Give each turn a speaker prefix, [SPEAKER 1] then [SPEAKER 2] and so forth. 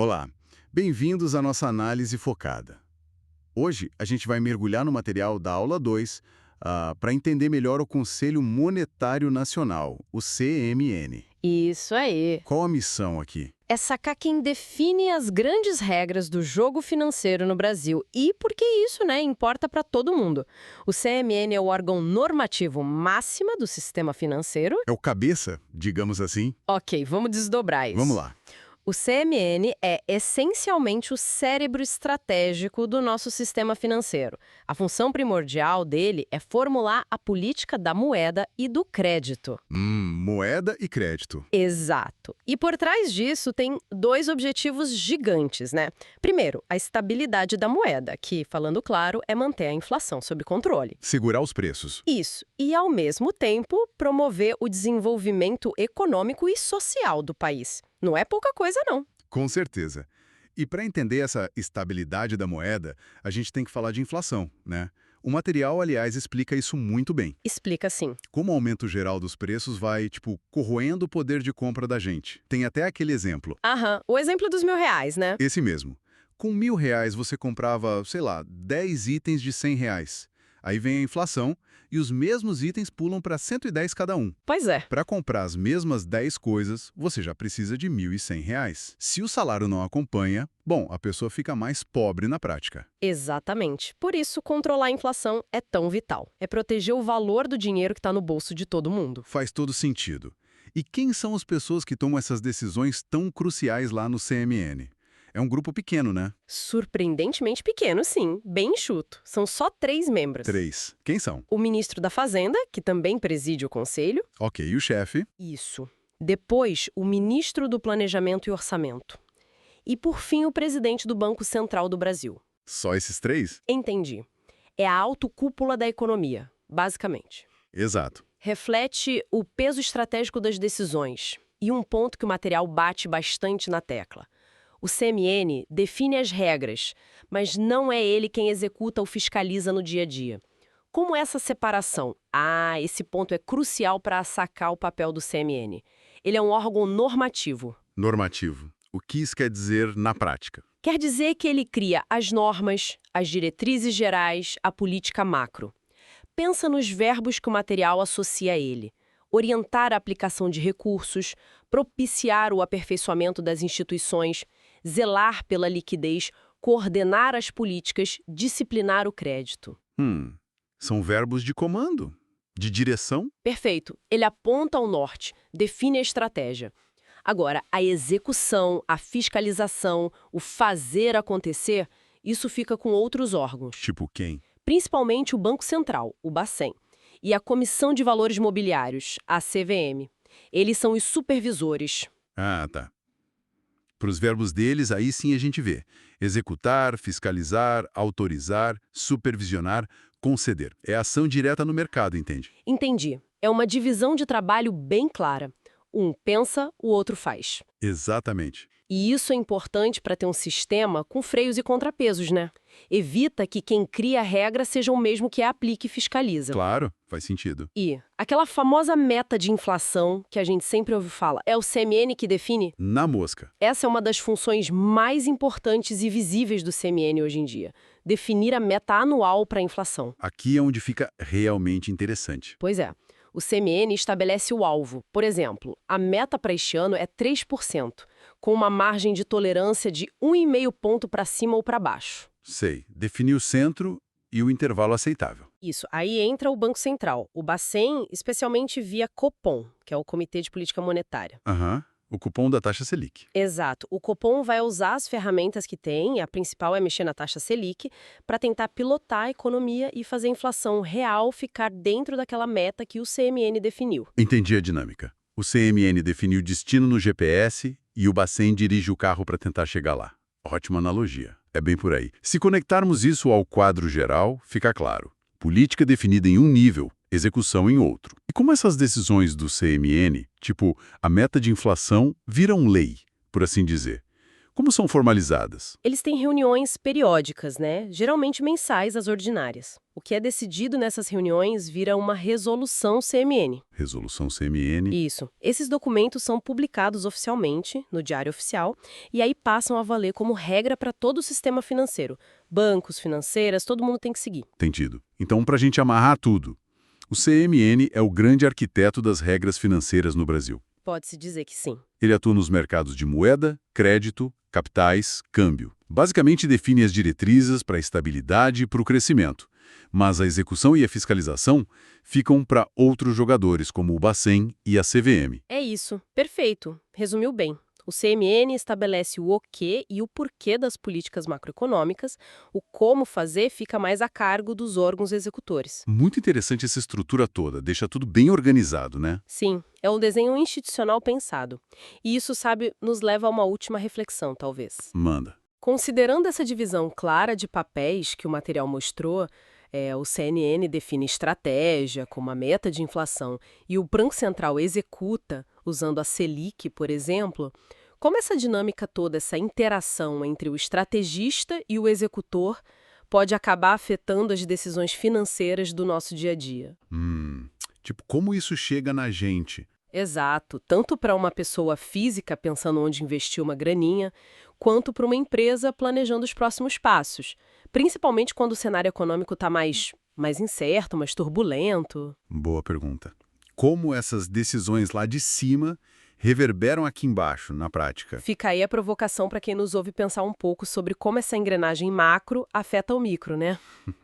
[SPEAKER 1] Olá, bem-vindos à nossa análise focada. Hoje a gente vai mergulhar no material da aula 2 para entender melhor o Conselho Monetário Nacional, o CMN.
[SPEAKER 2] Isso aí.
[SPEAKER 1] Qual a missão aqui?
[SPEAKER 2] É sacar quem define as grandes regras do jogo financeiro no Brasil e por que isso, importa para todo mundo. O CMN é o órgão normativo máximo do sistema financeiro.
[SPEAKER 1] É o cabeça, digamos assim?
[SPEAKER 2] Ok, vamos desdobrar isso.
[SPEAKER 1] Vamos lá.
[SPEAKER 2] O CMN é essencialmente o cérebro estratégico do nosso sistema financeiro. A função primordial dele é formular a política da moeda e do crédito.
[SPEAKER 1] Moeda e crédito.
[SPEAKER 2] Exato. E por trás disso tem dois objetivos gigantes, né? Primeiro, a estabilidade da moeda, que, falando claro, é manter a inflação sob controle.
[SPEAKER 1] Segurar os preços.
[SPEAKER 2] Isso. E, ao mesmo tempo, promover o desenvolvimento econômico e social do país. Não é pouca coisa, não.
[SPEAKER 1] Com certeza. E para entender essa estabilidade da moeda, a gente tem que falar de inflação, né? O material, aliás, explica isso muito bem.
[SPEAKER 2] Explica sim.
[SPEAKER 1] Como o aumento geral dos preços vai, corroendo o poder de compra da gente. Tem até aquele exemplo.
[SPEAKER 2] Aham, o exemplo dos R$ 1.000, né?
[SPEAKER 1] Esse mesmo. Com R$ 1.000 você comprava, 10 itens de R$ 100. Aí vem a inflação e os mesmos itens pulam para 110 cada um.
[SPEAKER 2] Pois é.
[SPEAKER 1] Para comprar as mesmas 10 coisas, você já precisa de R$ 1.100. Se o salário não acompanha, a pessoa fica mais pobre na prática.
[SPEAKER 2] Exatamente. Por isso, controlar a inflação é tão vital. É proteger o valor do dinheiro que está no bolso de todo mundo.
[SPEAKER 1] Faz todo sentido. E quem são as pessoas que tomam essas decisões tão cruciais lá no CMN? É um grupo pequeno, né?
[SPEAKER 2] Surpreendentemente pequeno, sim. Bem enxuto. São só 3 membros.
[SPEAKER 1] 3. Quem são?
[SPEAKER 2] O ministro da Fazenda, que também preside o conselho.
[SPEAKER 1] Ok, e o chefe?
[SPEAKER 2] Isso. Depois, o ministro do Planejamento e Orçamento. E, por fim, o presidente do Banco Central do Brasil.
[SPEAKER 1] Só esses 3?
[SPEAKER 2] Entendi. É a autocúpula da economia, basicamente.
[SPEAKER 1] Exato.
[SPEAKER 2] Reflete o peso estratégico das decisões. E um ponto que o material bate bastante na tecla. O CMN define as regras, mas não é ele quem executa ou fiscaliza no dia a dia. Como essa separação? Esse ponto é crucial para sacar o papel do CMN. Ele é um órgão normativo.
[SPEAKER 1] Normativo. O que isso quer dizer na prática?
[SPEAKER 2] Quer dizer que ele cria as normas, as diretrizes gerais, a política macro. Pensa nos verbos que o material associa a ele. Orientar a aplicação de recursos, propiciar o aperfeiçoamento das instituições, zelar pela liquidez, coordenar as políticas, disciplinar o crédito.
[SPEAKER 1] São verbos de comando, de direção.
[SPEAKER 2] Perfeito. Ele aponta ao norte, define a estratégia. Agora, a execução, a fiscalização, o fazer acontecer, isso fica com outros órgãos.
[SPEAKER 1] Tipo quem?
[SPEAKER 2] Principalmente o Banco Central, o Bacen, e a Comissão de Valores Mobiliários, a CVM. Eles são os supervisores.
[SPEAKER 1] Tá. Para os verbos deles, aí sim a gente vê. Executar, fiscalizar, autorizar, supervisionar, conceder. É ação direta no mercado, entende?
[SPEAKER 2] Entendi. É uma divisão de trabalho bem clara. Um pensa, o outro faz.
[SPEAKER 1] Exatamente.
[SPEAKER 2] E isso é importante para ter um sistema com freios e contrapesos, né? Evita que quem cria a regra seja o mesmo que a aplica e fiscaliza.
[SPEAKER 1] Claro, faz sentido.
[SPEAKER 2] E aquela famosa meta de inflação que a gente sempre ouve falar, é o CMN que define?
[SPEAKER 1] Na mosca.
[SPEAKER 2] Essa é uma das funções mais importantes e visíveis do CMN hoje em dia. Definir a meta anual para a inflação.
[SPEAKER 1] Aqui é onde fica realmente interessante.
[SPEAKER 2] Pois é. O CMN estabelece o alvo. Por exemplo, a meta para este ano é 3%, com uma margem de tolerância de 1,5 ponto para cima ou para baixo.
[SPEAKER 1] Sei. Definir o centro e o intervalo aceitável.
[SPEAKER 2] Isso. Aí entra o Banco Central, o Bacen, especialmente via Copom, que é o Comitê de Política Monetária.
[SPEAKER 1] O cupom da taxa Selic.
[SPEAKER 2] Exato. O Copom vai usar as ferramentas que tem, a principal é mexer na taxa Selic, para tentar pilotar a economia e fazer a inflação real ficar dentro daquela meta que o CMN definiu.
[SPEAKER 1] Entendi a dinâmica. O CMN definiu o destino no GPS e o Bacen dirige o carro para tentar chegar lá. Ótima analogia. É bem por aí. Se conectarmos isso ao quadro geral, fica claro. Política definida em um nível, execução em outro. E como essas decisões do CMN, tipo a meta de inflação, viram lei, por assim dizer? Como são formalizadas?
[SPEAKER 2] Eles têm reuniões periódicas, né? Geralmente mensais às ordinárias. O que é decidido nessas reuniões vira uma resolução CMN.
[SPEAKER 1] Resolução CMN.
[SPEAKER 2] Isso. Esses documentos são publicados oficialmente, no Diário Oficial, e aí passam a valer como regra para todo o sistema financeiro. Bancos, financeiras, todo mundo tem que seguir.
[SPEAKER 1] Entendido. Então, para a gente amarrar tudo, o CMN é o grande arquiteto das regras financeiras no Brasil.
[SPEAKER 2] Pode-se dizer que sim.
[SPEAKER 1] Ele atua nos mercados de moeda, crédito, capitais, câmbio. Basicamente define as diretrizes para a estabilidade e para o crescimento. Mas a execução e a fiscalização ficam para outros jogadores, como o Bacen e a CVM.
[SPEAKER 2] É isso. Perfeito. Resumiu bem. O CMN estabelece o quê e o porquê das políticas macroeconômicas, o como fazer fica mais a cargo dos órgãos executores.
[SPEAKER 1] Muito interessante essa estrutura toda, deixa tudo bem organizado, né?
[SPEAKER 2] Sim, é um desenho institucional pensado. E isso, sabe, nos leva a uma última reflexão, talvez.
[SPEAKER 1] Manda.
[SPEAKER 2] Considerando essa divisão clara de papéis que o material mostrou, o CNN define estratégia, como a meta de inflação, e o Banco Central executa, usando a Selic, por exemplo, como essa dinâmica toda, essa interação entre o estrategista e o executor pode acabar afetando as decisões financeiras do nosso dia a dia?
[SPEAKER 1] Tipo, como isso chega na gente?
[SPEAKER 2] Exato, tanto para uma pessoa física pensando onde investir uma graninha, quanto para uma empresa planejando os próximos passos, principalmente quando o cenário econômico está mais incerto, mais turbulento.
[SPEAKER 1] Boa pergunta. Como essas decisões lá de cima reverberam aqui embaixo, na prática?
[SPEAKER 2] Fica aí a provocação para quem nos ouve pensar um pouco sobre como essa engrenagem macro afeta o micro, né?